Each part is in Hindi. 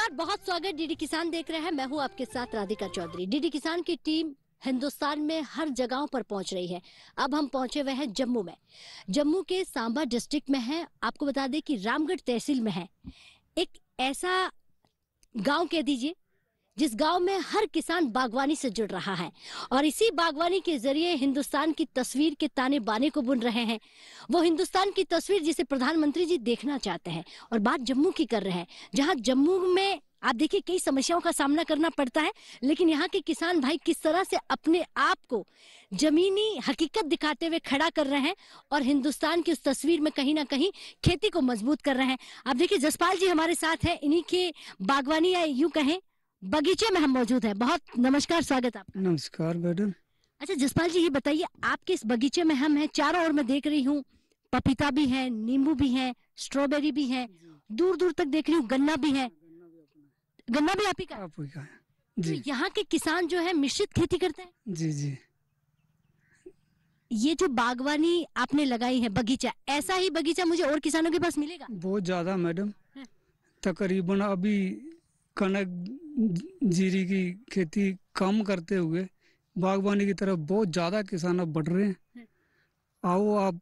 नमस्कार, बहुत स्वागत। डीडी किसान देख रहे हैं। मैं हूं आपके साथ राधिका चौधरी। डीडी किसान की टीम हिंदुस्तान में हर जगहों पर पहुंच रही है। अब हम पहुंचे हुए हैं जम्मू में। जम्मू के सांबा डिस्ट्रिक्ट में है। आपको बता दें कि रामगढ़ तहसील में है। एक ऐसा गांव कह दीजिए जिस गांव में हर किसान बागवानी से जुड़ रहा है और इसी बागवानी के जरिए हिंदुस्तान की तस्वीर के ताने बाने को बुन रहे हैं। वो हिंदुस्तान की तस्वीर जिसे प्रधानमंत्री जी देखना चाहते हैं। और बात जम्मू की कर रहे हैं, जहां जम्मू में आप देखिए कई समस्याओं का सामना करना पड़ता है, लेकिन यहाँ के किसान भाई किस तरह से अपने आप को जमीनी हकीकत दिखाते हुए खड़ा कर रहे हैं और हिंदुस्तान की उस तस्वीर में कहीं ना कहीं खेती को मजबूत कर रहे हैं। आप देखिए जसपाल जी हमारे साथ हैं। इन्हीं के बागवानी या यूं कहें बगीचे में हम मौजूद हैं। बहुत नमस्कार, स्वागत आपका। नमस्कार मैडम। अच्छा जसपाल जी, ये बताइए आपके इस बगीचे में हम हैं, चारों ओर मैं देख रही हूँ पपीता भी है, नींबू भी है, स्ट्रॉबेरी भी है, दूर दूर तक देख रही हूँ गन्ना भी है। गन्ना भी आप ही का? आप ही का है तो जी। यहाँ के किसान जो है मिश्रित खेती करते हैं। जी जी। ये जो बागवानी आपने लगाई है बगीचा, ऐसा ही बगीचा मुझे और किसानों के पास मिलेगा? बहुत ज्यादा मैडम। हाँ। तकरीबन अभी कनक जीरी की खेती कम करते हुए बागवानी की तरफ बहुत ज्यादा किसान अब बढ़ रहे हैं। आओ आप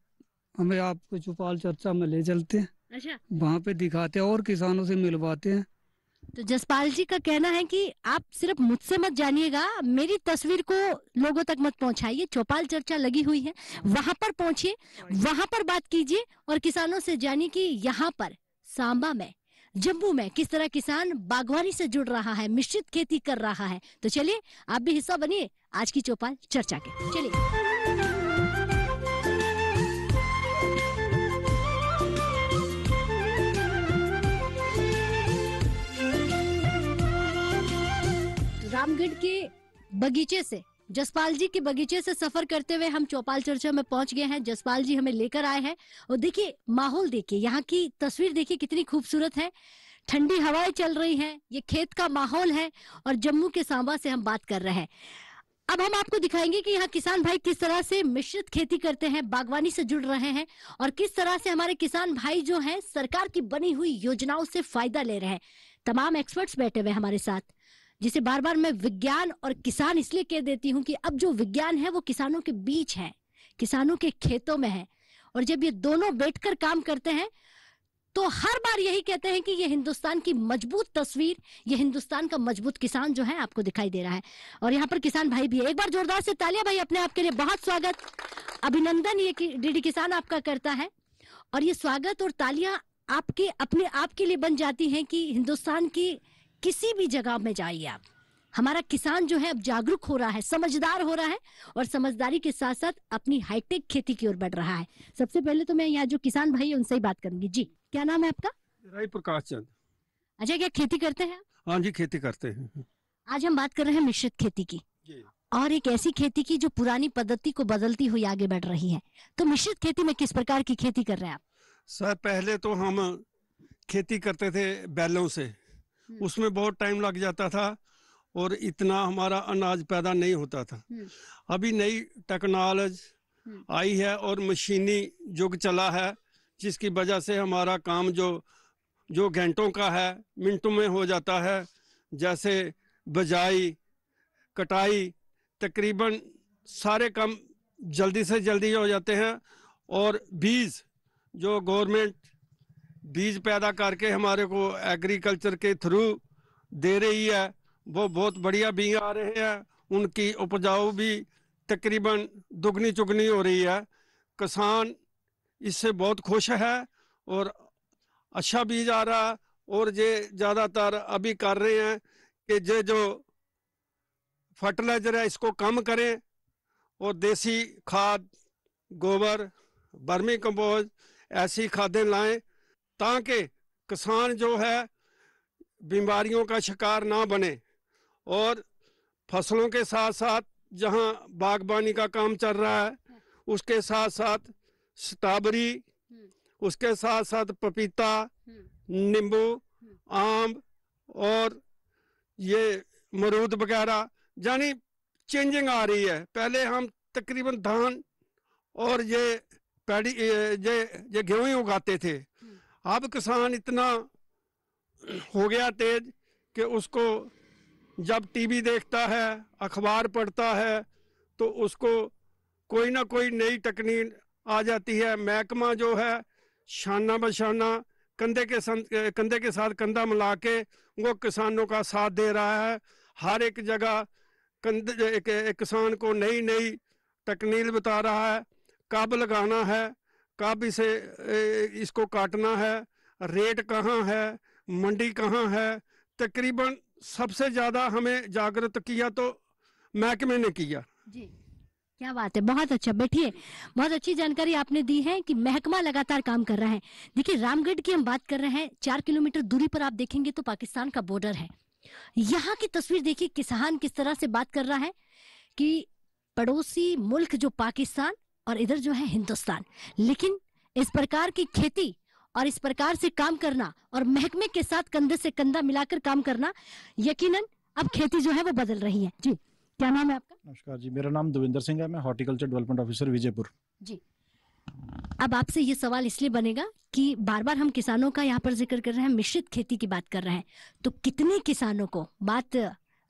हमें आपको चौपाल चर्चा में ले चलते हैं, अच्छा, वहाँ पे दिखाते हैं और किसानों से मिलवाते हैं। तो जसपाल जी का कहना है कि आप सिर्फ मुझसे मत जानिएगा, मेरी तस्वीर को लोगों तक मत पहुंचाइए। चौपाल चर्चा लगी हुई है, वहां पर पहुंचिए, वहां पर बात कीजिए और किसानों से जानिए कि यहाँ पर सांबा में, जम्मू में किस तरह किसान बागवानी से जुड़ रहा है, मिश्रित खेती कर रहा है। तो चलिए आप भी हिस्सा बनिए आज की चौपाल चर्चा के। चलिए। रामगढ़ के बगीचे से, जसपाल जी के बगीचे से सफर करते हुए हम चौपाल चर्चा में पहुंच गए हैं। जसपाल जी हमें लेकर आए हैं और देखिए माहौल देखिए, यहाँ की तस्वीर देखिए कितनी खूबसूरत है। ठंडी हवाएं चल रही हैं, ये खेत का माहौल है और जम्मू के सांबा से हम बात कर रहे हैं। अब हम आपको दिखाएंगे कि यहाँ किसान भाई किस तरह से मिश्रित खेती करते हैं, बागवानी से जुड़ रहे हैं और किस तरह से हमारे किसान भाई जो हैं सरकार की बनी हुई योजनाओं से फायदा ले रहे हैं। तमाम एक्सपर्ट्स बैठे हुए हमारे साथ, जिसे बार बार मैं विज्ञान और किसान इसलिए कह देती हूँ कि अब जो विज्ञान है वो किसानों के बीच है, किसानों के खेतों में है। और जब ये दोनों बैठकर काम करते हैं तो हर बार यही कहते हैं कि ये हिंदुस्तान की मजबूत तस्वीर, ये हिंदुस्तान का मजबूत किसान जो है आपको दिखाई दे रहा है। और यहाँ पर किसान भाई भी है। एक बार जोरदार से तालियां भाई अपने आप के लिए। बहुत स्वागत, अभिनंदन ये डीडी किसान आपका करता है। और ये स्वागत और तालियां आपके अपने आप के लिए बन जाती हैं कि हिंदुस्तान की किसी भी जगह में जाइए आप, हमारा किसान जो है अब जागरूक हो रहा है, समझदार हो रहा है और समझदारी के साथ साथ अपनी हाईटेक खेती की ओर बढ़ रहा है। सबसे पहले तो मैं यहाँ जो किसान भाई है उनसे ही बात करूंगी। जी, क्या नाम है आपका? राय प्रकाश चंद। अच्छा, क्या खेती करते हैं? हाँ जी, खेती करते हैं। आज हम बात कर रहे हैं मिश्रित खेती की जी। और एक ऐसी खेती की जो पुरानी पद्धति को बदलती हुई आगे बढ़ रही है। तो मिश्रित खेती में किस प्रकार की खेती कर रहे हैं आप? सर पहले तो हम खेती करते थे बैलों से, उसमें बहुत टाइम लग जाता था और इतना हमारा अनाज पैदा नहीं होता था। अभी नई टेक्नोलॉजी आई है और मशीनी युग चला है, जिसकी वजह से हमारा काम जो घंटों का है मिनटों में हो जाता है। जैसे बजाई, कटाई, तकरीबन सारे काम जल्दी से जल्दी हो जाते हैं। और बीज जो गवर्नमेंट बीज पैदा करके हमारे को एग्रीकल्चर के थ्रू दे रही है, वो बहुत बढ़िया बीज आ रहे हैं। उनकी उपजाऊ भी तकरीबन दुगनी चुगनी हो रही है। किसान इससे बहुत खुश है और अच्छा बीज आ रहा है। और ये ज़्यादातर अभी कर रहे हैं कि ये जो फर्टिलाइजर है इसको कम करें और देसी खाद, गोबर, वर्मी कंपोस्ट ऐसी खादें लाएं ताकि किसान जो है बीमारियों का शिकार ना बने। और फसलों के साथ साथ जहां बागबानी का काम चल रहा है उसके साथ साथ स्ट्रॉबेरी, उसके साथ साथ पपीता, नींबू, आम और ये मरूद वगैरह, यानी चेंजिंग आ रही है। पहले हम तकरीबन धान और ये पैडी ये गेहूं ही उगाते थे। अब किसान इतना हो गया तेज कि उसको जब टीवी देखता है, अखबार पढ़ता है, तो उसको कोई ना कोई नई तकनीक आ जाती है। महकमा जो है शाना बशाना कंधे के साथ कंधा मिला के वो किसानों का साथ दे रहा है। हर एक जगह किसान को नई नई तकनीक बता रहा है, कब लगाना है, कब इसको काटना है, रेट कहाँ है, मंडी कहाँ है। तकरीबन सबसे ज्यादा हमें जागृत किया तो महकमे ने किया जी। क्या बात है, बहुत अच्छा। बैठिए, बहुत अच्छी जानकारी आपने दी है कि महकमा लगातार काम कर रहा है। देखिए, रामगढ़ की हम बात कर रहे हैं, 4 किलोमीटर दूरी पर आप देखेंगे तो पाकिस्तान का बॉर्डर है। यहाँ की तस्वीर देखिए, किसान किस तरह से बात कर रहा है कि पड़ोसी मुल्क जो पाकिस्तान और इधर जो है हिंदुस्तान, लेकिन इस प्रकार की खेती और इस प्रकार से काम करना और महकमे के साथ कंधे से कंधा मिलाकर काम करना, यकीनन अब खेती जो है वो बदल रही है। जी, क्या नाम है आपका? नमस्कार जी, मेरा नाम देवेंद्र सिंह है। मैं हॉर्टिकल्चर डेवलपमेंट ऑफिसर विजयपुर। जी, अब आपसे ये सवाल इसलिए बनेगा कि बार बार हम किसानों का यहाँ पर जिक्र कर रहे हैं, मिश्रित खेती की बात कर रहे हैं, तो कितने किसानों को बात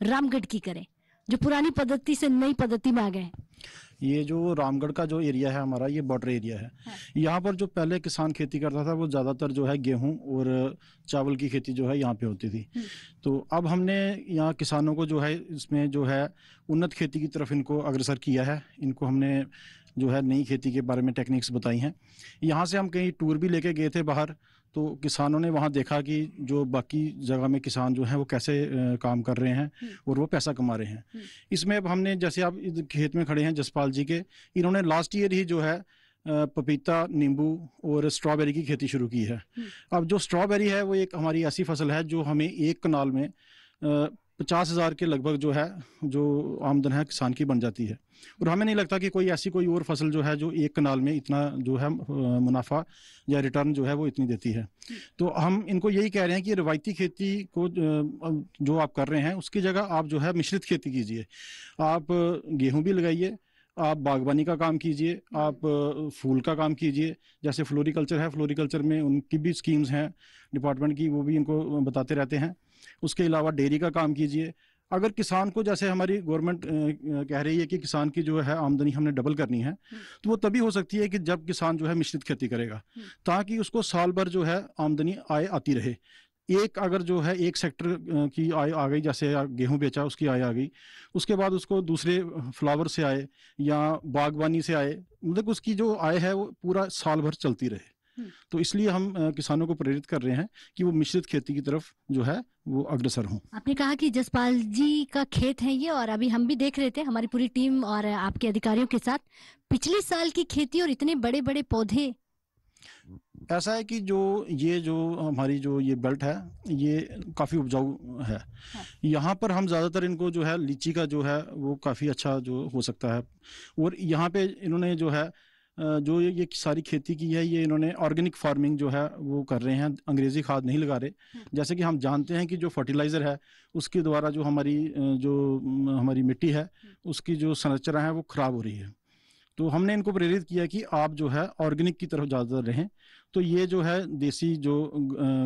रामगढ़ की करें जो पुरानी पद्धति से नई पद्धति में आ गए हैं? ये जो रामगढ़ का जो एरिया है हमारा, ये बॉर्डर एरिया है। हाँ। यहाँ पर जो पहले किसान खेती करता था वो ज़्यादातर जो है गेहूं और चावल की खेती जो है यहाँ पे होती थी। तो अब हमने यहाँ किसानों को जो है इसमें जो है उन्नत खेती की तरफ इनको अग्रसर किया है। इनको हमने जो है नई खेती के बारे में टेक्निक्स बताई हैं। यहाँ से हम कहीं टूर भी लेके गए थे बाहर, तो किसानों ने वहाँ देखा कि जो बाकी जगह में किसान जो हैं वो कैसे काम कर रहे हैं और वो पैसा कमा रहे हैं। इसमें अब हमने, जैसे आप इस खेत में खड़े हैं जसपाल जी के, इन्होंने लास्ट ईयर ही जो है पपीता, नींबू और स्ट्रॉबेरी की खेती शुरू की है। अब जो स्ट्रॉबेरी है वो एक हमारी ऐसी फसल है जो हमें एक कनाल में 50,000 के लगभग जो है जो आमदन है किसान की बन जाती है। और हमें नहीं लगता कि कोई ऐसी कोई और फसल जो है जो एक कनाल में इतना जो है मुनाफा या रिटर्न जो है वो इतनी देती है। तो हम इनको यही कह रहे हैं कि रवायती खेती को जो आप कर रहे हैं उसकी जगह आप जो है मिश्रित खेती कीजिए। आप गेहूं भी लगाइए, आप बागवानी का काम कीजिए, आप फूल का काम कीजिए। जैसे फ्लोरिकल्चर है, फ्लोरिकल्चर में उनकी भी स्कीम्स हैं डिपार्टमेंट की, वो भी इनको बताते रहते हैं। उसके अलावा डेयरी का काम कीजिए। अगर किसान को, जैसे हमारी गवर्नमेंट कह रही है कि किसान की जो है आमदनी हमने डबल करनी है, तो वो तभी हो सकती है कि जब किसान जो है मिश्रित खेती करेगा, ताकि उसको साल भर जो है आमदनी आय आती रहे। एक अगर जो है एक सेक्टर की आय आ गई, जैसे गेहूं बेचा उसकी आय आ गई, उसके बाद उसको दूसरे फ्लावर से आए या बागवानी से आए, मतलब उसकी जो आय है वो पूरा साल भर चलती रहे। तो इसलिए हम किसानों को प्रेरित कर रहे हैं कि वो मिश्रित खेती की तरफ जो है वो अग्रसर हों। आपने कहा कि जसपाल जी का खेत है ये, और अभी हम भी देख रहे थे हमारी पूरी टीम और आपके अधिकारियों के साथ पिछले साल की खेती और इतने बड़े बड़े पौधे। ऐसा है कि जो हमारी जो ये बेल्ट है ये काफ़ी उपजाऊ है। यहाँ पर हम ज़्यादातर इनको जो है लीची का जो है वो काफ़ी अच्छा जो हो सकता है। और यहाँ पे इन्होंने जो है जो ये सारी खेती की है, ये इन्होंने ऑर्गेनिक फार्मिंग जो है वो कर रहे हैं, अंग्रेजी खाद नहीं लगा रहे। जैसे कि हम जानते हैं कि जो फर्टिलाइज़र है उसके द्वारा जो हमारी मिट्टी है उसकी जो संरचना है वो ख़राब हो रही है। तो हमने इनको प्रेरित किया कि आप जो है ऑर्गेनिक की तरफ ज़्यादा रहें। तो ये जो है देसी जो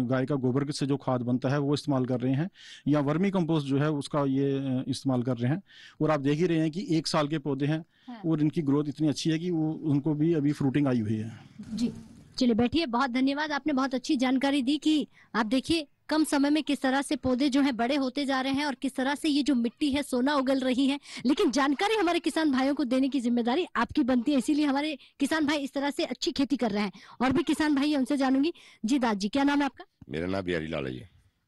गाय का गोबर से जो खाद बनता है वो इस्तेमाल कर रहे हैं, या वर्मी कंपोस्ट जो है उसका ये इस्तेमाल कर रहे हैं। और आप देख ही रहे हैं कि 1 साल के पौधे हैं और इनकी ग्रोथ इतनी अच्छी है कि वो उनको भी अभी फ्रूटिंग आई हुई है। जी, चलिए बैठिए, बहुत धन्यवाद, आपने बहुत अच्छी जानकारी दी कि आप देखिए कम समय में किस तरह से पौधे जो है बड़े होते जा रहे हैं और किस तरह से ये जो मिट्टी है सोना उगल रही है। लेकिन जानकारी हमारे किसान भाइयों को देने की जिम्मेदारी आपकी बनती है, इसीलिए हमारे किसान भाई इस तरह से अच्छी खेती कर रहे हैं। और भी किसान भाई उनसे जानूंगी। जी दाद जी, क्या नाम है आपका? मेरा नाम बिहारी लाल है जी।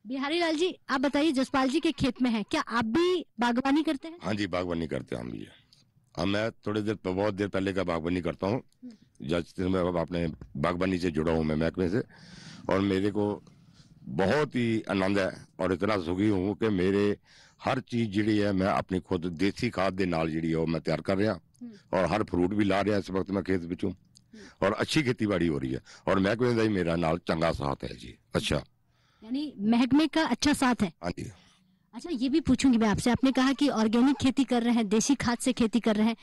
बिहारी लाल जी, आप बताइए, जसपाल जी के खेत में है, क्या आप भी बागवानी करते हैं? हाँ जी, बागवानी करते हैं हम भी। अब मैं बहुत देर पहले का बागवानी करता हूँ। मैं अपने बागवानी से जुड़ा हूँ, मैं महकमे से, और मेरे को बहुत ही आनंद है और इतना सुखी हूँ कि मेरे हर चीज जी है मैं अपनी खुद देसी खाद के नाल जी है मैं तैयार कर रहा, और हर फ्रूट भी ला रहा इस वक्त मैं खेत विचों, और अच्छी खेती-बाड़ी हो रही है, और महकमे का ही मेरा नाल चंगा साथ है जी। अच्छा, यानी महकमे का अच्छा साथ है। हाँ जी। अच्छा, ये भी पूछूंगी मैं आपसे, आपने कहा कि ऑर्गेनिक खेती कर रहे हैं, देसी खाद से खेती कर रहे हैं,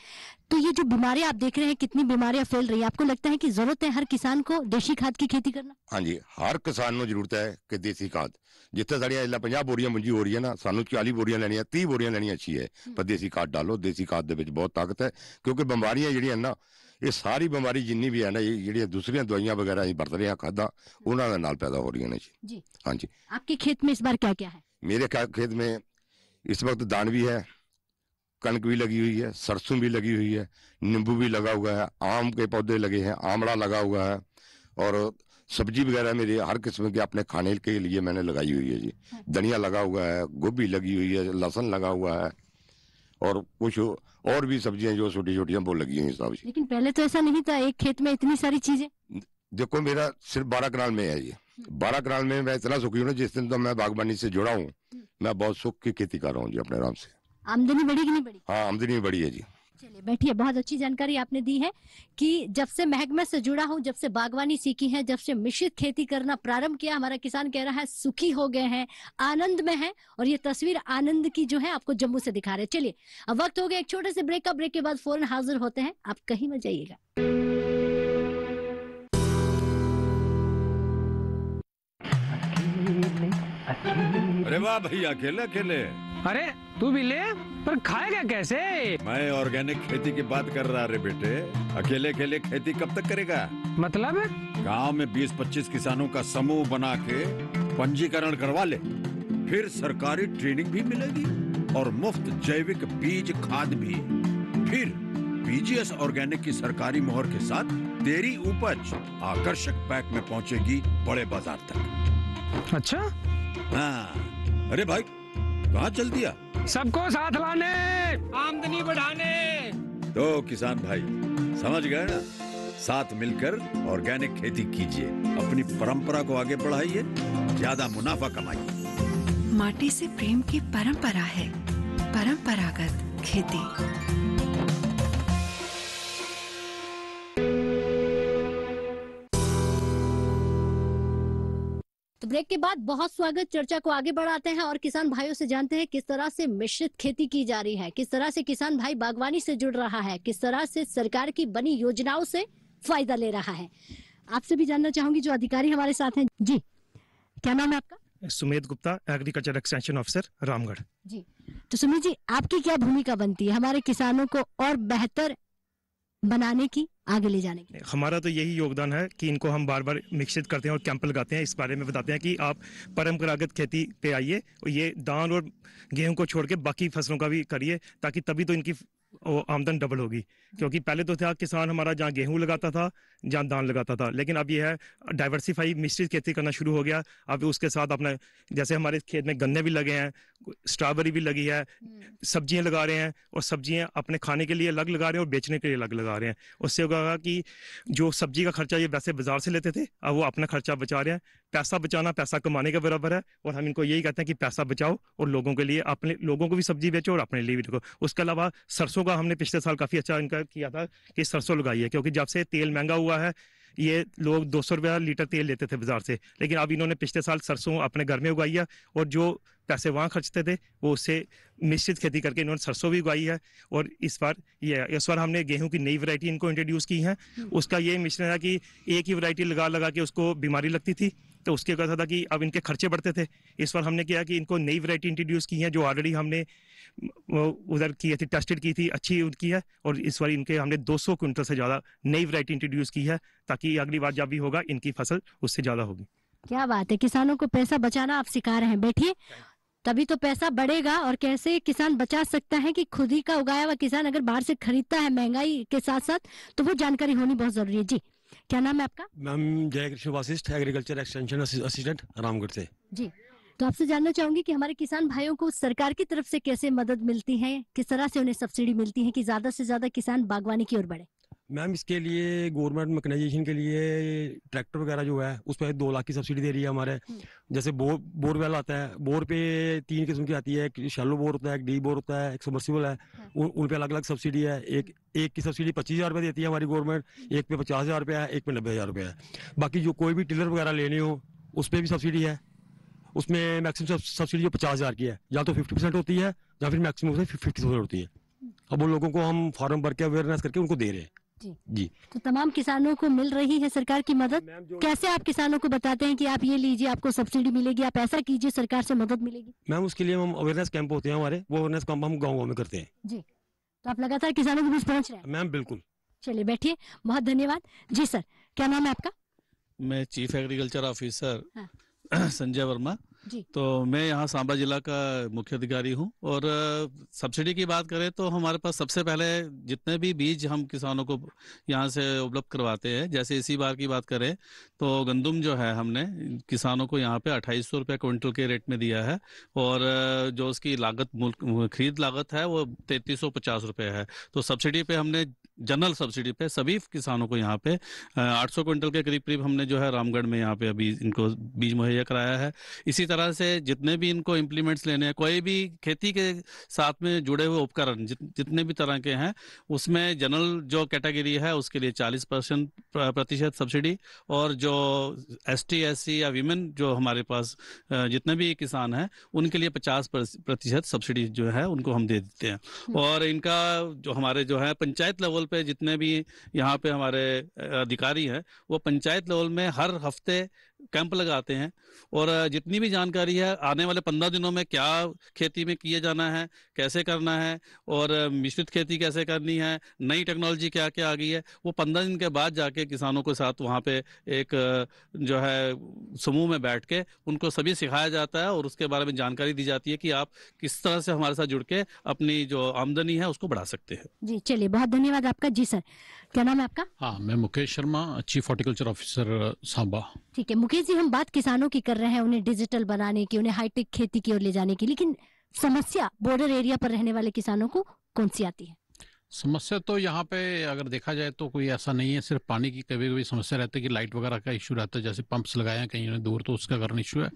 तो ये जो बीमारियां आप देख रहे हैं, कितनी बीमारियां फैल रही है, आपको लगता है कि जरूरत है हर किसान को देसी खाद की खेती करना? हाँ जी, हर किसान ਨੂੰ ਜ਼ਰੂਰਤ ਹੈ ਕਿ ਦੇਸੀ ਖਾਦ, ਜਿੱਥੇ ਸਾਡੀਆਂ ਇਲਾ 50 ਬੋਰੀਆਂ ਮੁੰਜੀ ਹੋ ਰਹੀ ਹੈ ਨਾ, ਸਾਨੂੰ 40 ਬੋਰੀਆਂ ਲੈਣੀਆਂ, 30 ਬੋਰੀਆਂ ਲੈਣੀਆਂ ਅੱਛੀ ਹੈ, ਪਰ ਦੇਸੀ ਖਾਦ डालो। ਦੇਸੀ ਖਾਦ ਦੇ ਵਿੱਚ ਬਹੁਤ ਤਾਕਤ ਹੈ, ਕਿਉਂਕਿ ਬਿਮਾਰੀਆਂ ਜਿਹੜੀਆਂ ਨਾ, ਇਹ ਸਾਰੀ ਬਿਮਾਰੀ ਜਿੰਨੀ ਵੀ ਹੈ ਨਾ, ਇਹ ਜਿਹੜੀਆਂ ਦੂਸਰੀਆਂ ਦਵਾਈਆਂ ਵਗੈਰਾ ਅਸੀਂ ਵਰਤ ਰਹੇ ਹਾਂ ਖਾਦਾਂ, ਉਹਨਾਂ ਦੇ ਨਾਲ ਪੈਦਾ ਹੋ ਰਹੀਆਂ ਨੇ जी। हाँ जी। आपके खेत में इस बार क्या क्या है? मेरे खेत में इस वक्त धान भी है, कणक भी लगी हुई है, सरसों भी लगी हुई है, नींबू भी लगा हुआ है, आम के पौधे लगे हैं, आंवला लगा हुआ है, और सब्जी वगैरह मेरी हर किस्म के अपने खाने के लिए मैंने लगाई हुई है जी। धनिया लगा हुआ है, गोभी लगी हुई है, लहसुन लगा हुआ है, और कुछ और भी सब्जियां जो छोटी छोटी वो लगी हुई हैं। लेकिन पहले तो ऐसा नहीं था, एक खेत में इतनी सारी चीजें। देखो, मेरा सिर्फ 12 कनाल में है ये। 12 कनाल में मैं इतना सुखी हूँ ना, जिस दिन तो मैं बागबानी से जुड़ा हूँ, मैं बहुत सुख की खेती कर रहा हूँ जी अपने आराम से। आमदनी बढ़ी कि नहीं बढ़ी? हाँ, आमदनी बढ़ी है जी। चलिए बैठिए, बहुत अच्छी जानकारी आपने दी है कि जब से महकमे से जुड़ा हूँ, जब से बागवानी सीखी है, जब से मिश्रित खेती करना प्रारंभ किया, हमारा किसान कह रहा है सुखी हो गए हैं, आनंद में है, और ये तस्वीर आनंद की जो है आपको जम्मू से दिखा रहे हैं। चलिए अब वक्त हो गया एक छोटे से ब्रेक का, ब्रेक के बाद फौरन हाजिर होते हैं, आप कहीं मत जाइएगा। अरे वाह भैया, अकेले अकेले। अरे तू भी ले, पर खाएगा कैसे? मैं ऑर्गेनिक खेती की बात कर रहा रे बेटे। अकेले अकेले खेती कब तक करेगा? मतलब? गांव में 20-25 किसानों का समूह बना के पंजीकरण करवा ले, फिर सरकारी ट्रेनिंग भी मिलेगी और मुफ्त जैविक बीज खाद भी। फिर पीजीएस ऑर्गेनिक की सरकारी मोहर के साथ तेरी उपज आकर्षक पैक में पहुंचेगी बड़े बाजार तक। अच्छा। हाँ, अरे भाई कहाँ चल दिया? सबको साथ लाने, आमदनी बढ़ाने। तो किसान भाई समझ गए ना, साथ मिलकर ऑर्गेनिक खेती कीजिए, अपनी परंपरा को आगे बढ़ाइए, ज्यादा मुनाफा कमाइए। माटी से प्रेम की परंपरा है परंपरागत खेती। तो ब्रेक के बाद बहुत स्वागत, चर्चा को आगे बढ़ाते हैं और किसान भाइयों से जानते हैं किस तरह से मिश्रित खेती की जा रही है, किस तरह से किसान भाई बागवानी से जुड़ रहा है, किस तरह से सरकार की बनी योजनाओं से फायदा ले रहा है। आपसे भी जानना चाहूंगी, जो अधिकारी हमारे साथ हैं। जी, क्या नाम है आपका? Sumedh Gupta, agriculture extension officer, Ramgarh. जी, तो सुमित जी, आपकी क्या भूमिका बनती है हमारे किसानों को और बेहतर बनाने की, आगे ले जाने की? हमारा तो यही योगदान है कि इनको हम बार बार विकसित करते हैं और कैंप लगाते हैं, इस बारे में बताते हैं कि आप परंपरागत खेती पे आइए और ये धान और गेहूं को छोड़ के बाकी फसलों का भी करिए, ताकि तभी तो इनकी आमदन डबल होगी। क्योंकि पहले तो था किसान हमारा जहाँ गेहूं लगाता था, जहाँ धान लगाता था, लेकिन अब ये है डाइवर्सिफाई, मिश्रित खेती करना शुरू हो गया। अब उसके साथ अपना, जैसे हमारे खेत में गन्ने भी लगे हैं, स्ट्रॉबेरी भी लगी है, सब्जियां लगा रहे हैं, और सब्जियां अपने खाने के लिए अलग लगा रहे हैं और बेचने के लिए अलग लगा रहे हैं। उससे होगा कि जो सब्जी का खर्चा ये वैसे बाजार से लेते थे, अब वो अपना खर्चा बचा रहे हैं। पैसा बचाना पैसा कमाने के बराबर है, और हम इनको यही कहते हैं कि पैसा बचाओ और लोगों के लिए, अपने लोगों को भी सब्जी बेचो और अपने लिए भी रखो। उसके अलावा सरसों का हमने पिछले साल काफी अच्छा इनका किया था कि सरसों लगाई है, क्योंकि जब से तेल महंगा हुआ है, ये लोग 200 रुपया लीटर तेल लेते थे बाजार से, लेकिन अब इन्होंने पिछले साल सरसों अपने घर में उगाई है, और जो पैसे वहां खर्चते थे वो उससे मिश्रित खेती करके इन्होंने सरसों भी उगाई है। और इस बार हमने गेहूं की नई वैरायटी इनको इंट्रोड्यूस की है। उसका ये मिश्रण है कि एक ही वैरायटी लगा लगा के उसको बीमारी लगती थी, तो उसके कहता था कि अब इनके खर्चे बढ़ते थे। इस बार हमने किया कि इनको नई वैरायटी इंट्रोड्यूस की है, जो ऑलरेडी हमने उधर की थी, टेस्टेड की थी, अच्छी उनकी है, और इस बार इनके हमने 200 क्विंटल से ज्यादा नई वैरायटी इंट्रोड्यूस की है, ताकि अगली बार जब भी होगा इनकी फसल उससे ज्यादा होगी। क्या बात है, किसानों को पैसा बचाना आप सिखा रहे हैं। बैठिए, तभी तो पैसा बढ़ेगा। और कैसे किसान बचा सकता है कि खुद ही का उगाया हुआ किसान अगर बाहर से खरीदता है महंगाई के साथ साथ, तो वो जानकारी होनी बहुत जरूरी है। जी, क्या नाम है आपका? मैम जय Krishna Vasishtha, agriculture extension assistant, Ramgarh से। जी, तो आपसे जानना चाहूंगी कि हमारे किसान भाइयों को सरकार की तरफ से कैसे मदद मिलती है, किस तरह से उन्हें सब्सिडी मिलती है कि ज्यादा से ज्यादा किसान बागवानी की ओर बढ़े? मैम इसके लिए गवर्नमेंट मैकेनाइजेशन के लिए ट्रैक्टर वगैरह जो है उस पर 2 लाख की सब्सिडी दे रही है हमारे। जैसे बोरवेल आता है, बोर पे 3 किस्म की आती है, एक शैलो बोर होता है, एक डीप बोर होता है, एक सबमर्सिबल है। उन पे अलग अलग सब्सिडी है। एक की सब्सिडी 25,000 रुपये देती है हमारी गवर्नमेंट, एक पे 50,000 रुपया है, एक पे 90,000 रुपया है। बाकी जो कोई भी टिलर वगैरह लेने हो उस पर भी सब्सिडी है। उसमें मैक्सिमम सब्सिडी जो 50,000 की है, या तो 50% होती है या फिर मैक्सिमम 50,000 होती है। अब उन लोगों को हम फॉर्म भर के अवेयरनेस करके उनको दे रहे हैं। जी तो तमाम किसानों को मिल रही है सरकार की मदद। कैसे आप किसानों को बताते हैं कि आप ये लीजिए, आपको सब्सिडी मिलेगी, आप ऐसा कीजिए, सरकार से मदद मिलेगी? मैम उसके लिए हम अवेयरनेस कैंप होते हैं हमारे, वो अवेयरनेस कैंप हम गाँव में करते हैं। जी, तो आप लगातार किसानों के बीच पहुंच रहे हैं? मैम बिल्कुल। चलिए बैठिए, बहुत धन्यवाद। जी सर, क्या नाम है आपका? मैं चीफ एग्रीकल्चर ऑफिसर हाँ। संजय वर्मा। जी। तो मैं यहाँ सांबा जिला का मुख्य अधिकारी हूँ। और सब्सिडी की बात करें तो हमारे पास सबसे पहले जितने भी बीज हम किसानों को यहाँ से उपलब्ध करवाते हैं, जैसे इसी बार की बात करें तो गंदुम जो है हमने किसानों को यहाँ पे 2800 रुपये क्विंटल के रेट में दिया है, और जो उसकी लागत खरीद लागत है वो 3350 रुपये है। तो सब्सिडी पे हमने जनरल सब्सिडी पे सभी किसानों को यहाँ पे 800 क्विंटल के करीब हमने जो है रामगढ़ में यहाँ पे अभी इनको बीज मुहैया कराया है। इसी तरह से जितने भी इनको इम्प्लीमेंट्स लेने हैं, कोई भी खेती के साथ में जुड़े हुए उपकरण जितने भी तरह के हैं, उसमें जनरल जो कैटेगरी है उसके लिए 40% सब्सिडी, और जो ST SC या वीमेन जो हमारे पास जितने भी किसान हैं उनके लिए 50% सब्सिडी जो है उनको हम दे देते हैं। और इनका जो हमारे जो है पंचायत लेवल पे जितने भी यहाँ पे हमारे अधिकारी हैं वो पंचायत लेवल में हर हफ्ते कैंप लगाते हैं, और जितनी भी जानकारी है आने वाले 15 दिनों में क्या खेती में किए जाना है, कैसे करना है, और मिश्रित खेती कैसे करनी है, नई टेक्नोलॉजी क्या क्या आ गई है, वो 15 दिन के बाद जाके किसानों के साथ वहाँ पे एक जो है समूह में बैठ के उनको सभी सिखाया जाता है, और उसके बारे में जानकारी दी जाती है कि आप किस तरह से हमारे साथ जुड़ के अपनी जो आमदनी है उसको बढ़ा सकते हैं। जी चलिए, बहुत धन्यवाद आपका। जी सर, क्या नाम है आपका? हाँ, मैं Mukesh Sharma, chief horticulture officer Samba. ठीक है मुकेश जी, हम बात किसानों की कर रहे हैं, उन्हें डिजिटल बनाने की, उन्हें हाईटेक खेती की ओर ले जाने की, लेकिन समस्या बॉर्डर एरिया पर रहने वाले किसानों को कौन सी आती है? समस्या तो यहाँ पे अगर देखा जाए तो कोई ऐसा नहीं है, सिर्फ पानी की कभी कभी समस्या रहती है कि लाइट वगैरह का इशू रहता है, जैसे पंप्स लगाए हैं कहीं दूर तो उसका कारण इशू है।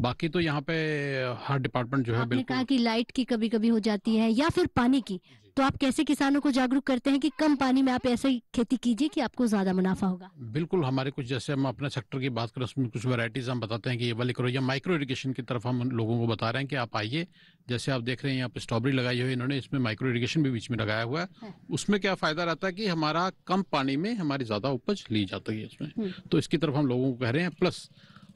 बाकी तो यहाँ पे हर डिपार्टमेंट जो है आपने कहा कि लाइट की कभी कभी हो जाती है या फिर पानी की, तो आप कैसे किसानों को जागरूक करते हैं कि कम पानी में आप ऐसे खेती कीजिए कि आपको ज्यादा मुनाफा होगा? बिल्कुल, हमारे कुछ जैसे हम अपने सेक्टर की बात करें उसमें कुछ वैरायटीज हम बताते हैं कि ये वाली करो, या माइक्रो इरिगेशन की तरफ हम लोगों को बता रहे हैं कि आप आइए। जैसे आप देख रहे हैं यहाँ पे स्ट्रॉबेरी लगाई हुई है इन्होंने, इसमें माइक्रो इरिगेशन भी बीच में लगाया हुआ है। उसमें क्या फायदा रहता है कि हमारा कम पानी में हमारी ज्यादा उपज ली जाती है इसमें, तो इसकी तरफ हम लोगों को कह रहे हैं। प्लस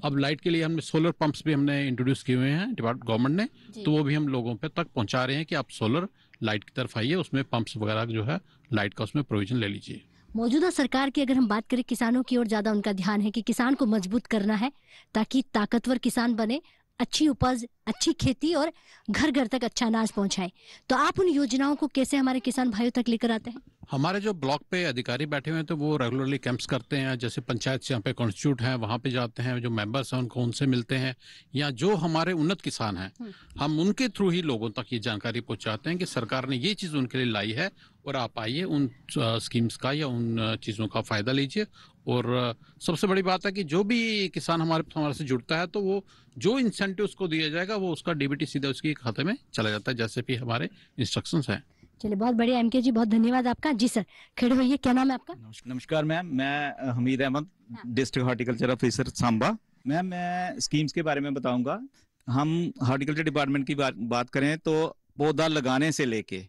अब लाइट के लिए हमने सोलर पंप्स भी हमने इंट्रोड्यूस किए हुए हैं गवर्नमेंट ने, तो वो भी हम लोगों पे तक पहुंचा रहे हैं कि आप सोलर लाइट की तरफ आइए, उसमें पंप्स वगैरह जो है लाइट का उसमें प्रोविजन ले लीजिए। मौजूदा सरकार की अगर हम बात करें, किसानों की ओर ज्यादा उनका ध्यान है कि किसान को मजबूत करना है ताकि ताकतवर किसान बने, अच्छी उपज, अच्छी खेती और घर घर तक अच्छा अनाज पहुंचाए। तो आप उन योजनाओं को कैसे हमारे किसान भाइयों तक लेकर आते हैं? हमारे जो ब्लॉक पे अधिकारी बैठे हुए हैं तो वो रेगुलरली कैंप्स करते हैं, जैसे पंचायत से यहाँ पे कॉन्स्टिट्यूट हैं वहाँ पे जाते हैं, जो मेंबर्स हैं उनको उनसे मिलते हैं, या जो हमारे उन्नत किसान हैं हम उनके थ्रू ही लोगों तक ये जानकारी पहुँचाते हैं कि सरकार ने ये चीज़ उनके लिए लाई है और आप आइए उन स्कीम्स का या उन चीज़ों का फ़ायदा लीजिए। और सबसे बड़ी बात है कि जो भी किसान हमारे से जुड़ता है तो वो जो इंसेंटिव उसको दिया जाएगा वो उसका डीबीटी सीधा उसके खाते में चला जाता है, जैसे भी हमारे इंस्ट्रक्शंस हैं। चलिए, बहुत बढ़िया एमके जी, बहुत धन्यवाद आपका। जी सर, खड़े होइए, क्या नाम है आपका? नमस्कार मैम, मैं Hamid Ahmad, district horticulture officer Samba. Ma'am मैं स्कीम्स के बारे में बताऊंगा। हम हॉर्टिकल्चर डिपार्टमेंट की बात करें तो पौधा लगाने से लेके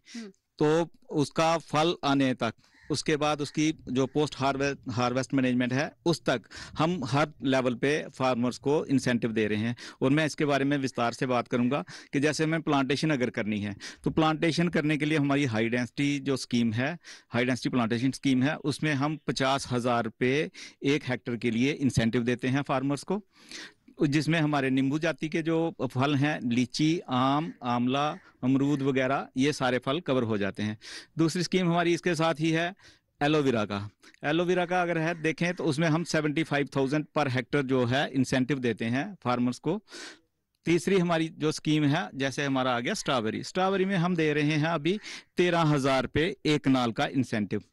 तो उसका फल आने तक, उसके बाद उसकी जो पोस्ट हार्वेस्ट मैनेजमेंट है उस तक हम हर लेवल पे फार्मर्स को इंसेंटिव दे रहे हैं। और मैं इसके बारे में विस्तार से बात करूंगा कि जैसे हमें प्लांटेशन अगर करनी है तो प्लांटेशन करने के लिए हमारी हाई डेंसिटी जो स्कीम है, हाई डेंसिटी प्लांटेशन स्कीम है, उसमें हम 50,000 रुपये 1 हेक्टर के लिए इंसेंटिव देते हैं फार्मर्स को, जिसमें हमारे नींबू जाति के जो फल हैं, लीची, आम, आंवला, अमरूद वगैरह, ये सारे फल कवर हो जाते हैं। दूसरी स्कीम हमारी इसके साथ ही है एलोवेरा का अगर है देखें तो उसमें हम 75,000 पर हेक्टर जो है इंसेंटिव देते हैं फार्मर्स को। तीसरी हमारी जो स्कीम है, जैसे हमारा आ गया स्ट्रॉबेरी में हम दे रहे हैं अभी 13,000 रुपये 1 नाल का इंसेंटिव।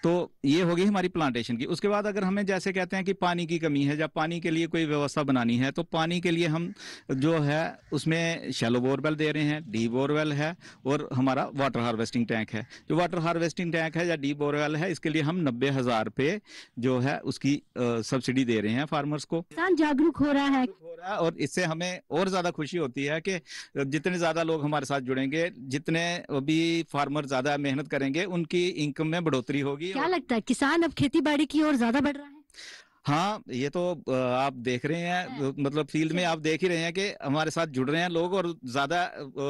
तो ये होगी हमारी प्लांटेशन की। उसके बाद अगर हमें जैसे कहते हैं कि पानी की कमी है या पानी के लिए कोई व्यवस्था बनानी है, तो पानी के लिए हम जो है उसमें शैलो बोरवेल दे रहे हैं, डीप बोरवेल है और हमारा वाटर हार्वेस्टिंग टैंक है। जो वाटर हार्वेस्टिंग टैंक है या डीप बोरवेल है, इसके लिए हम 90,000 रुपये जो है उसकी सब्सिडी दे रहे हैं फार्मर्स को। किसान जागरूक हो रहा है और इससे हमें और ज्यादा खुशी होती है कि जितने ज्यादा लोग हमारे साथ जुड़ेंगे, जितने अभी फार्मर ज्यादा मेहनत करेंगे, उनकी इनकम में बढ़ोतरी होगी। क्या लगता है किसान अब खेती बाड़ी की ओर ज्यादा बढ़ रहा है? हाँ, ये तो आप देख रहे हैं, मतलब फील्ड में आप देख ही रहे हैं कि हमारे साथ जुड़ रहे हैं लोग और ज्यादा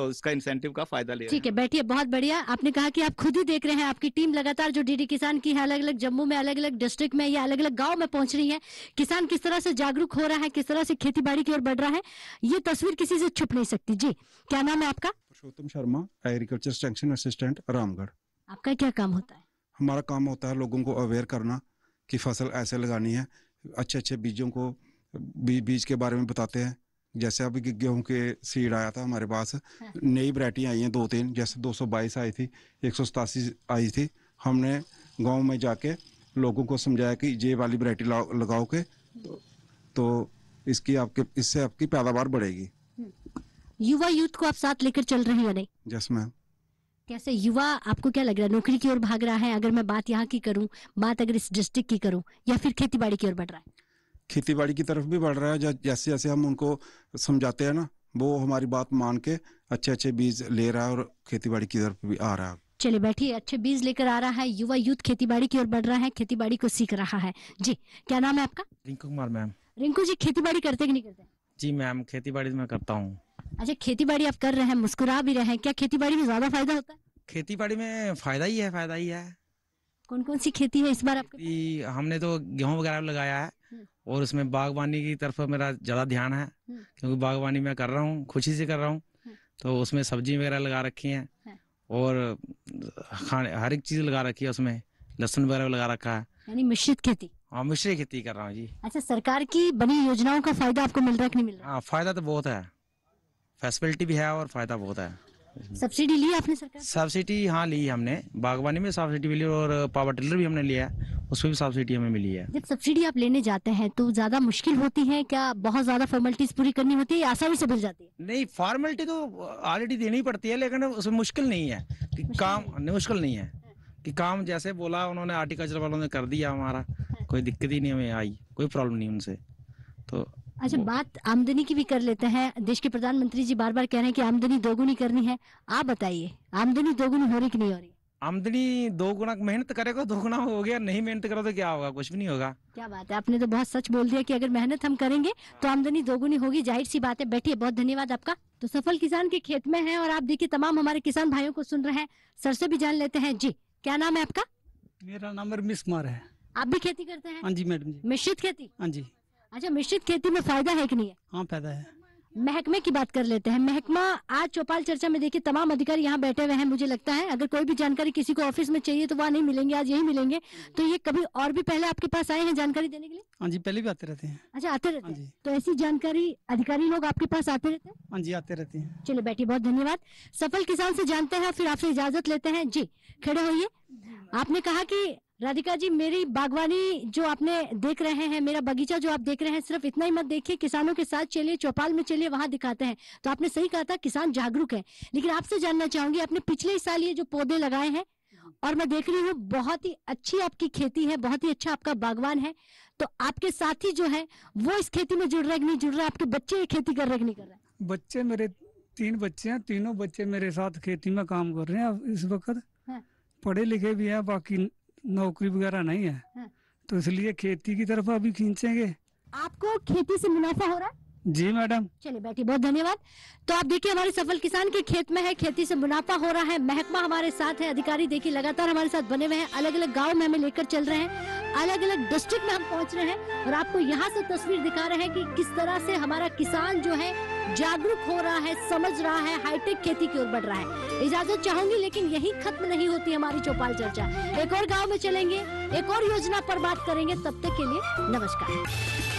इसका इंसेंटिव का फायदा ले रहे हैं। ठीक है, बैठिए। बहुत बढ़िया। आपने कहा कि आप खुद ही देख रहे हैं, आपकी टीम लगातार जो डीडी किसान की है, अलग अलग जम्मू में, अलग अलग डिस्ट्रिक्ट में या अलग अलग गाँव में पहुंच रही है। किसान किस तरह से जागरूक हो रहा है, किस तरह से खेती बाड़ी की ओर बढ़ रहा है, ये तस्वीर किसी से छुप नहीं सकती। जी, क्या नाम है आपका? Purushottam Sharma, agriculture extension assistant, Ramgarh. आपका क्या काम होता है? हमारा काम होता है लोगों को अवेयर करना कि फसल ऐसे लगानी है। अच्छे अच्छे बीजों को बीज के बारे में बताते हैं। जैसे अभी गेहूं के सीड आया था हमारे पास, नई वैरायटी आई हैं 2-3, जैसे 222 आई थी, 187 आई थी। हमने गांव में जाके लोगों को समझाया कि ये वाली वैरायटी लगाओ के तो इससे आपकी पैदावार बढ़ेगी। युवा यूथ को आप साथ लेकर चल रहे हैं या नहीं? Yes ma'am. कैसे युवा, आपको क्या लग रहा है, नौकरी की ओर भाग रहा है? अगर मैं बात यहाँ की करूँ, बात अगर इस डिस्ट्रिक्ट की करूँ, या फिर खेती बाड़ी की ओर बढ़ रहा है? खेती बाड़ी की तरफ भी बढ़ रहा है। जैसे जैसे हम उनको समझाते हैं ना, वो हमारी बात मान के अच्छे अच्छे बीज ले रहा है और खेती बाड़ी की तरफ भी आ रहा है। चलिए बैठिए। अच्छे बीज लेकर आ रहा है, युवा यूथ खेती बाड़ी की ओर बढ़ रहा है, खेती बाड़ी को सीख रहा है। जी, क्या नाम है आपका? रिंकू कुमार मैम। रिंकू जी, खेती बाड़ी करते कि नहीं करते? जी मैम, खेती बाड़ी मैं करता हूँ। अच्छा, खेती बाड़ी आप कर रहे हैं, मुस्कुरा भी रहे हैं, क्या खेती बाड़ी में ज्यादा फायदा होता है? खेती बाड़ी में फायदा ही है, फायदा ही है। कौन कौन सी खेती है इस बार आपके? हमने तो गेहूं वगैरह लगाया है और उसमें बागवानी की तरफ मेरा ज्यादा ध्यान है, क्योंकि बागवानी मैं कर रहा हूँ, खुशी से कर रहा हूँ। तो उसमें सब्जी वगैरह लगा रखी है और हर एक चीज लगा रखी है, उसमें लहसुन वगैरह लगा रखा है। यानी मिश्रित खेती? हाँ, मिश्रित खेती कर रहा हूँ जी। अच्छा, सरकार की बनी योजनाओं का फायदा आपको मिल रहा है कि नहीं मिल रहा? हाँ, फायदा तो बहुत है, फैसिलिटी भी है और फायदा बहुत है। सब्सिडी ली आपने सरकार? सब्सिडी हाँ ली हमने, बागवानी में सब्सिडी मिली और पावर टिलर भी हमने लिया है, उसमें भी सब्सिडी हमें मिली है। जब सब्सिडी आप लेने जाते हैं तो ज्यादा मुश्किल होती है क्या? बहुत ज्यादा फॉर्मेलिटीज पूरी करनी होती है या आसानी से मिल जाती है? नहीं, फॉर्मेलिटी तो ऑलरेडी देनी पड़ती है, लेकिन उसमें मुश्किल नहीं है कि मुश्किल नहीं है कि काम जैसे बोला उन्होंने, आर्टिकल्चर वालों ने कर दिया हमारा, कोई दिक्कत ही नहीं हमें आई, कोई प्रॉब्लम नहीं उनसे। तो अच्छा, बात आमदनी की भी कर लेते हैं। देश के प्रधानमंत्री जी बार बार कह रहे हैं कि आमदनी दोगुनी करनी है। आप बताइए, आमदनी दोगुनी हो रही कि नहीं हो रही? आमदनी दोगुना, मेहनत करेगा दोगुना हो गया, नहीं मेहनत करो तो क्या होगा? कुछ भी नहीं होगा। क्या बात है, आपने तो बहुत सच बोल दिया कि अगर मेहनत हम करेंगे तो आमदनी दोगुनी होगी। जाहिर सी बात है। बैठिए, बहुत धन्यवाद आपका। तो सफल किसान के खेत में है और आप देखिए तमाम हमारे किसान भाइयों को सुन रहे हैं। सर से भी जान लेते हैं। जी, क्या नाम है आपका? मेरा नाम रमेश कुमार है। आप भी खेती करते हैं? हाँ जी मैडम जी। मिश्रित खेती? हाँ जी। अच्छा, मिश्रित खेती में फायदा है कि नहीं है? हाँ, फायदा है। महकमे की बात कर लेते हैं। महकमा आज चौपाल चर्चा में देखिए तमाम अधिकारी यहाँ बैठे हुए हैं। मुझे लगता है अगर कोई भी जानकारी किसी को ऑफिस में चाहिए तो वहाँ नहीं मिलेंगे, आज यही मिलेंगे। तो ये कभी और भी पहले आपके पास आए हैं जानकारी देने के लिए? हाँ जी, पहले भी आते रहते हैं। अच्छा, आते रहते हैं। तो ऐसी जानकारी अधिकारी लोग आपके पास आते रहते हैं? हाँ जी, आते रहते हैं। चलिए बैठिए, बहुत धन्यवाद। सफल किसान से जानते हैं, फिर आपसे इजाजत लेते हैं। जी, खड़े होइए। आपने कहा कि राधिका जी, मेरी बागवानी जो आपने देख रहे हैं, मेरा बगीचा जो आप देख रहे हैं, सिर्फ इतना ही मत देखिए, किसानों के साथ चलिए, चौपाल में चलिए, वहां दिखाते हैं। तो आपने सही कहा था, किसान जागरूक है। लेकिन आपसे जानना चाहूंगी, आपने पिछले साल ये जो पौधे लगाए हैं और मैं देख रही हूँ बहुत ही अच्छी आपकी खेती है, बहुत ही अच्छा आपका बागवान है, तो आपके साथी जो है वो इस खेती में जुड़ रहे कि नहीं जुड़ रहे? आपके बच्चे ये खेती कर रहे कि नहीं कर रहे? बच्चे मेरे 3 बच्चे हैं, तीनों बच्चे मेरे साथ खेती में काम कर रहे हैं इस वक्त। पढ़े लिखे भी हैं, बाकी नौकरी वगैरह नहीं है, तो इसलिए खेती की तरफ अभी खींचेंगे। आपको खेती से मुनाफा हो रहा है? जी मैडम। चलिए बैठिए, बहुत धन्यवाद। तो आप देखिए हमारे सफल किसान के खेत में है, खेती से मुनाफा हो रहा है। महकमा हमारे साथ है, अधिकारी देखिए लगातार हमारे साथ बने हुए हैं, अलग अलग गांव में हमें लेकर चल रहे हैं, अलग अलग डिस्ट्रिक्ट में हम पहुंच रहे हैं और आपको यहाँ से तस्वीर दिखा रहे हैं कि किस तरह से हमारा किसान जो है जागरूक हो रहा है, समझ रहा है, हाईटेक खेती की ओर बढ़ रहा है। इजाजत चाहूंगी, लेकिन यही खत्म नहीं होती हमारी चौपाल चर्चा। एक और गाँव में चलेंगे, एक और योजना पर बात करेंगे। तब तक के लिए नमस्कार।